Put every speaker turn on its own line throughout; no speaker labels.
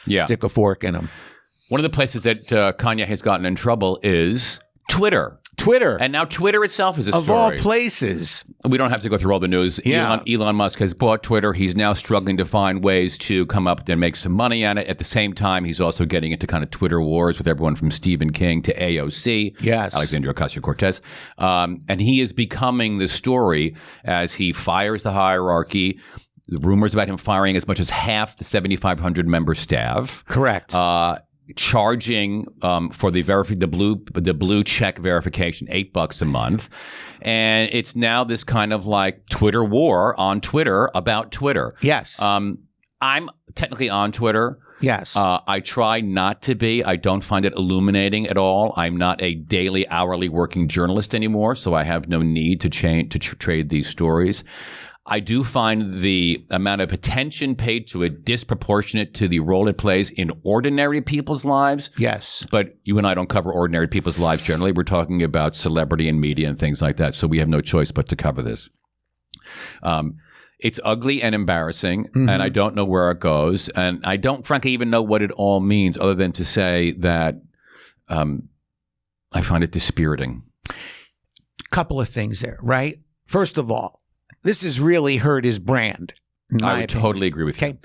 stick a fork in them.
One of the places that Kanye has gotten in trouble is Twitter. And now Twitter itself is a story.
Of all places.
We don't have to go through all the news.
Yeah.
Elon Musk has bought Twitter. He's now struggling to find ways to come up and make some money on it. At the same time, he's also getting into kind of Twitter wars with everyone from Stephen King to AOC.
Yes.
Alexandria Ocasio-Cortez. And he is becoming the story as he fires the hierarchy. The rumors about him firing as much as half the 7,500 member staff.
Correct.
Charging for the blue check verification $8 a month, and it's now this kind of like Twitter war on Twitter about Twitter.
Yes.
I'm technically on Twitter.
Yes.
I try not to be. I don't find it illuminating at all. I'm not a daily, hourly working journalist anymore, so I have no need to trade these stories. I do find the amount of attention paid to it disproportionate to the role it plays in ordinary people's lives.
Yes.
But you and I don't cover ordinary people's lives generally. We're talking about celebrity and media and things like that. So we have no choice but to cover this. It's ugly and embarrassing, and I don't know where it goes. And I don't, frankly, even know what it all means other than to say that I find it dispiriting.
Couple of things there, right? First of all, this has really hurt his brand.
I would totally agree with you.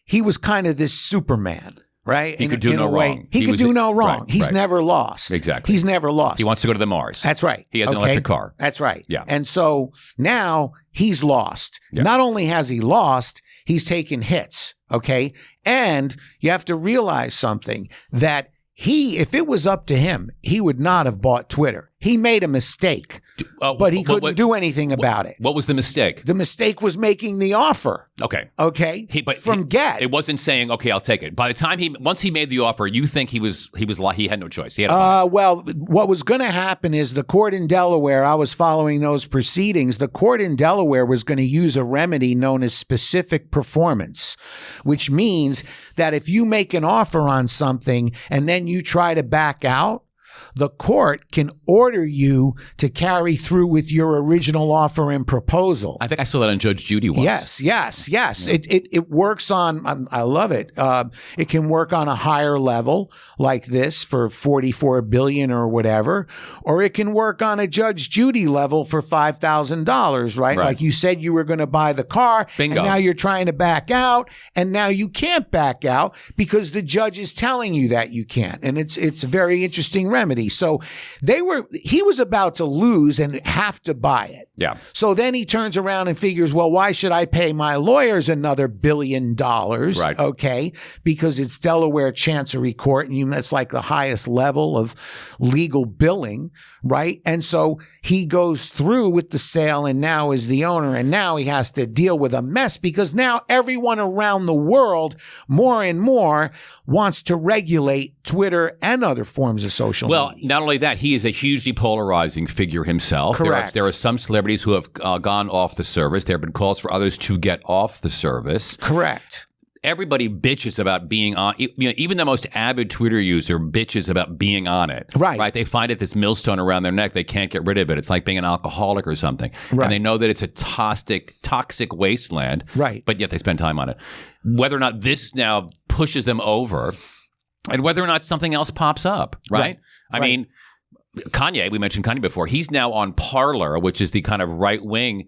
He was kind of this Superman, right?
He could do no wrong.
He could do no wrong.
Right,
He's
right.
never lost.
Exactly.
He's never lost.
He wants to go to the Mars.
That's right.
He has an electric car.
That's right.
Yeah.
And so now he's lost.
Yeah.
Not only has he lost, he's taken hits, okay? And you have to realize something, that if it was up to him, he would not have bought Twitter. He made a mistake, but he couldn't do anything about it.
What was the mistake?
The mistake was making the offer.
Okay.
Okay. From get.
It wasn't saying, okay, I'll take it. By the time once he made the offer, you think he had no choice. He had to buy it.
Well, what was going to happen is the court in Delaware, I was following those proceedings. The court in Delaware was going to use a remedy known as specific performance, which means that if you make an offer on something and then you try to back out, the court can order you to carry through with your original offer and proposal.
I think I saw that on Judge Judy once.
Yes. It works on, I love it. It can work on a higher level like this for $44 billion or whatever, or it can work on a Judge Judy level for $5,000, right? Like you said you were going to buy the car.
Bingo.
And now you're trying to back out, and now you can't back out because the judge is telling you that you can't. And it's a very interesting remedy. So he was about to lose and have to buy it.
Yeah.
So then he turns around and figures, well, why should I pay my lawyers another $1 billion?
Right.
Okay. Because it's Delaware Chancery Court, and that's like the highest level of legal billing. Right. And so he goes through with the sale and now is the owner. And now he has to deal with a mess because now everyone around the world more and more wants to regulate Twitter and other forms of social media.
Well, not only that, he is a hugely polarizing figure himself.
Correct.
There are some celebrities who have gone off the service. There have been calls for others to get off the service.
Correct.
Everybody bitches about being on. Even the most avid Twitter user bitches about being on it.
Right.
They find it this millstone around their neck. They can't get rid of it. It's like being an alcoholic or something.
Right.
And they know that it's a toxic wasteland.
Right.
But yet they spend time on it. Whether or not this now pushes them over, and whether or not something else pops up. Right. I mean, Kanye. We mentioned Kanye before. He's now on Parler, which is the kind of right wing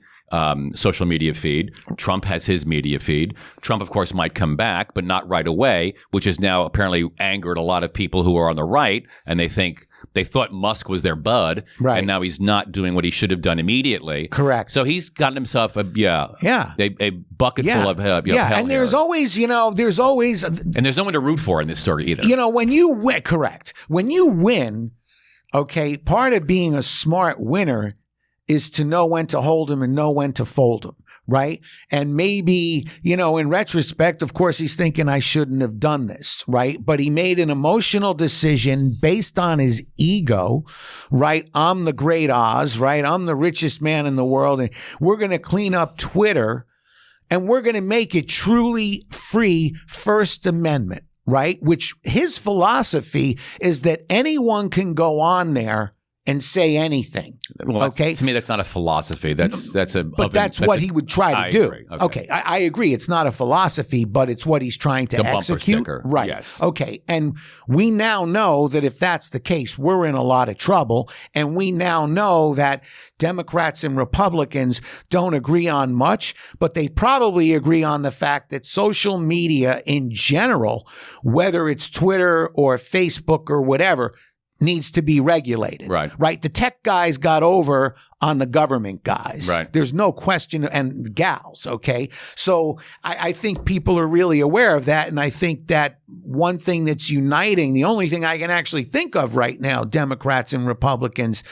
social media feed. Trump has his media feed. Trump, of course, might come back, but not right away, which has now apparently angered a lot of people who are on the right, and they thought Musk was their bud, and now he's not doing what he should have done immediately.
Correct.
So he's gotten himself a bucket full of hell
and there's
here.
always, and
there's no one to root for in this story either.
When you win, when you win, okay, part of being a smart winner is to know when to hold them and know when to fold them, right? And maybe, in retrospect, of course, he's thinking I shouldn't have done this, right? But he made an emotional decision based on his ego, right? I'm the great Oz, right? I'm the richest man in the world, and we're going to clean up Twitter, and we're going to make it truly free First Amendment, right? Which his philosophy is that anyone can go on there and say anything.
Well,
okay,
to me, that's not a philosophy. That's
what he would try to do.
Agree.
Okay, I agree. It's not a philosophy, but it's what he's trying to execute.
Sticker.
Right.
Yes.
Okay, and we now know that if that's the case, we're in a lot of trouble, and we now know that Democrats and Republicans don't agree on much, but they probably agree on the fact that social media in general, whether it's Twitter or Facebook or whatever, needs to be regulated. Right. The tech guys got over on the government guys.
Right.
There's no question, and gals. Okay. So I think people are really aware of that. And I think that one thing that's uniting, the only thing I can actually think of right now, Democrats and Republicans,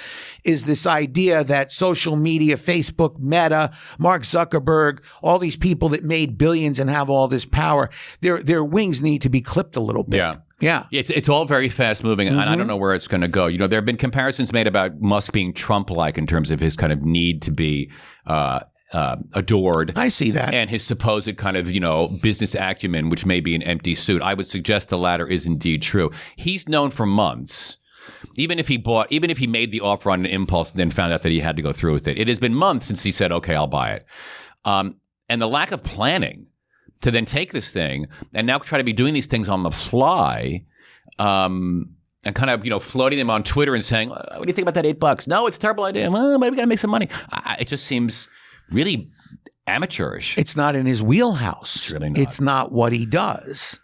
is this idea that social media, Facebook, Meta, Mark Zuckerberg, all these people that made billions and have all this power, their wings need to be clipped a little bit.
Yeah. It's all very fast moving, and I don't know where it's going to go. You know, there have been comparisons made about Musk being Trump-like in terms of his kind of need to be adored.
I see that.
And his supposed kind of, business acumen, which may be an empty suit. I would suggest the latter is indeed true. He's known for months, even if he made the offer on an impulse and then found out that he had to go through with it. It has been months since he said, okay, I'll buy it. And the lack of planning to then take this thing and now try to be doing these things on the fly, and kind of, floating them on Twitter and saying, what do you think about that $8? No, it's a terrible idea. Well, maybe we got to make some money. It just seems really amateurish.
It's not in his wheelhouse.
It's really not.
It's not what he does.